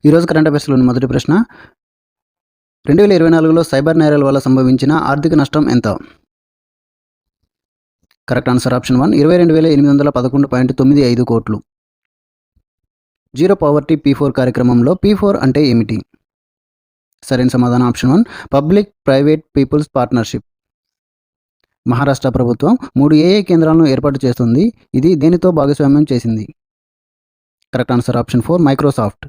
ఈరోజు కరెంట్ అఫైర్స్‌లోని మొదటి ప్రశ్న 2024లో సైబర్ నేరాల వల్ల సంభవించిన ఆర్థిక నష్టం ఎంత? కరెక్ట్ ఆన్సర్ ఆప్షన్ 1 22,811.95 కోట్లు. జీరో పావర్టీ P4 కార్యక్రమంలో P4 అంటే ఏమిటి? సరైన సమాధానం option 1 public private people's partnership. Maharashtra ప్రభుత్వం 3 ఏఏ కేంద్రాలను ఏర్పాటు చేస్తుంది. ఇది దేనితో భాగస్వామ్యం చేసింది? Correct answer option 4 Microsoft.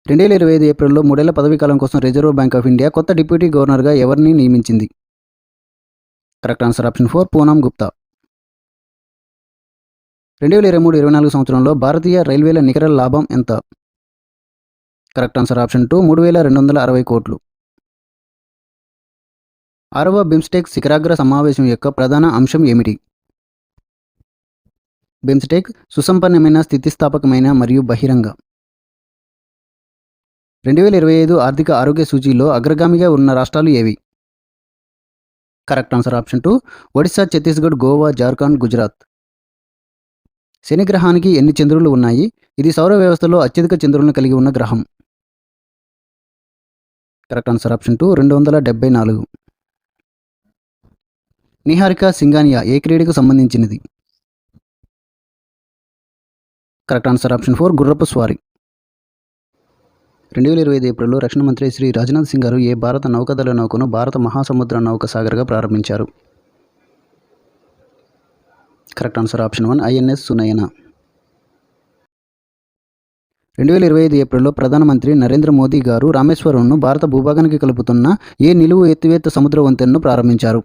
2025 ఏప్రిల్లో 3 ఏళ్ల పదవీకాలం కోసం రిజర్వ్ బ్యాంక్ ఆఫ్ ఇండియా కొత్త డిప్యూటీ గవర్నర్గా ఎవరిని నియమించింది? Correct answer option 4 Poonam Gupta. 2023-24 సంవత్సరంలో భారతీయ రైల్వేల నికర లాభం ఎంత? కరెక్ట్ ఆన్సర్ ఆప్షన్ 2 3,260 కోట్లు. 6వ బిమ్స్టెక్ శిఖరాగ్ర సమావేశం యొక్క ప్రధాన అంశం ఏమిటి? బిమ్స్టెక్ సుసంపన్నమైన స్థితిస్థాపకమైన మరియు బహిరంగ. 2025 ఆర్థిక ఆరోగ్య సూచీలో అగ్రగామిగా ఉన్న రాష్ట్రాలు ఏవి? Correct answer option 2 Odisha, Chhattisgarh, Goa, Jharkhand, Gujarat. శని గ్రహానికి ఎన్ని చంద్రులు ఉన్నాయి? ఇది సౌర వ్యవస్థలో అత్యధిక చంద్రులను కలిగి ఉన్న గ్రహం. Correct answer option 2 274. Niharika Singhania ఏ క్రీడకు సంబంధించినది? కరెక్ట్ ఆన్సర్ ఆప్షన్ 4 గుర్రపు స్వారీ. 2025 ఏప్రిల్లో రక్షణ మంత్రి శ్రీ రాజ్నాథ్ సింగ్ గారు ఏ భారత నౌకాదళ నౌకను భారత మహాసముద్ర నౌక సాగర్గా ప్రారంభించారు? Correct answer option 1 INS Sunayna. 2025 ఏప్రిల్లో ప్రధానమంత్రి నరేంద్ర మోదీ గారు రామేశ్వరంను భారత భూభాగానికి కలుపుతున్న ఏ నిలువు ఎత్తివేత సముద్ర వంతెనను ప్రారంభించారు?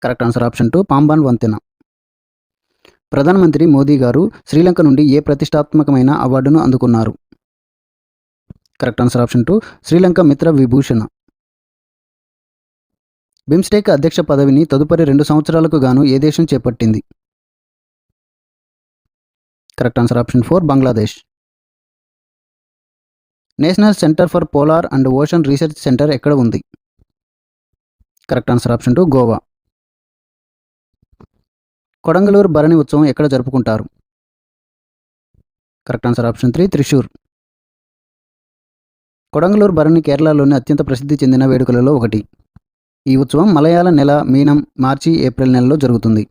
కరెక్ట్ ఆన్సర్ ఆప్షన్ 2 పాంబాన్ వంతెన. ప్రధానమంత్రి మోదీ గారు శ్రీలంక నుండి ఏ ప్రతిష్టాత్మకమైన అవార్డును అందుకున్నారు? కరెక్ట్ ఆన్సర్ ఆప్షన్ 2 శ్రీలంక మిత్ర విభూషణ. బిమ్స్టెక్ అధ్యక్ష పదవిని తదుపరి 2 సంవత్సరాలకు గాను ఏ దేశం చేపట్టింది? Correct answer option 4 Bangladesh. National centre for polar and ocean research centre ఎక్కడ ఉంది? Correct answer option 2 Goa. Kodungallur Bharani ఉత్సవం ఎక్కడ జరుపుకుంటారు? Correct answer option 3 Thrissur. Kodungallur Bharani కేరళలోని అత్యంత ప్రసిద్ధి చెందిన వేడుకలలో ఒకటి. ఈ ఉత్సవం మలయాళ నెల మీనం, మార్చి, ఏప్రిల్ నెలలో జరుగుతుంది.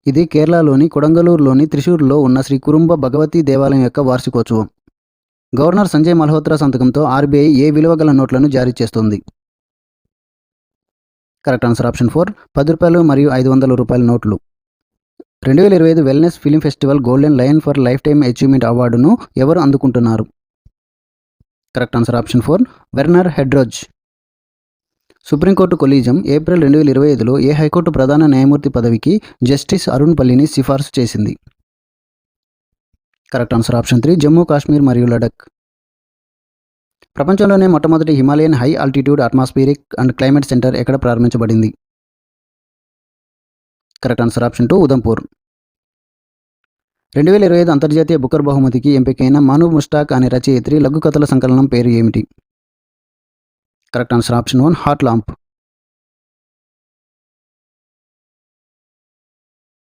ఇది కేరళలోని కొడంగలూరులోని త్రిశూర్లో ఉన్న శ్రీ కురుంబ భగవతి దేవాలయం యొక్క వార్షికోత్సవం. గవర్నర్ సంజయ్ మల్హోత్రా సంతకంతో RBI ఏ విలువ గల నోట్లను జారీ చేస్తుంది? కరెక్ట్ ఆన్సర్ ఆప్షన్ 4 ₹10 మరియు ₹500 నోట్లు. 2025 wellness film festival golden lion for lifetime achievement అవార్డును ఎవరు అందుకుంటున్నారు? కరెక్ట్ ఆన్సర్ ఆప్షన్ 4 వెర్నర్ హెడ్రోజ్. సుప్రీంకోర్టు కొలీజియం ఏప్రిల్ 2025లో ఏ హైకోర్టు ప్రధాన న్యాయమూర్తి పదవికి జస్టిస్ అరుణ్ పల్లిని సిఫార్సు చేసింది? Correct answer option 3 Jammu Kashmir మరియు లడఖ్. ప్రపంచంలోనే మొట్టమొదటి Himalayan high altitude atmospheric and climate centre ఎక్కడ ప్రారంభించబడింది? Correct answer option 2 Udhampur. 2025 అంతర్జాతీయ బుకర్ బహుమతికి ఎంపికైన మాను ముష్టాక్ అనే రచయిత్రి లఘు కథల సంకలనం పేరు ఏమిటి? Correct answer option 1 hot lamp.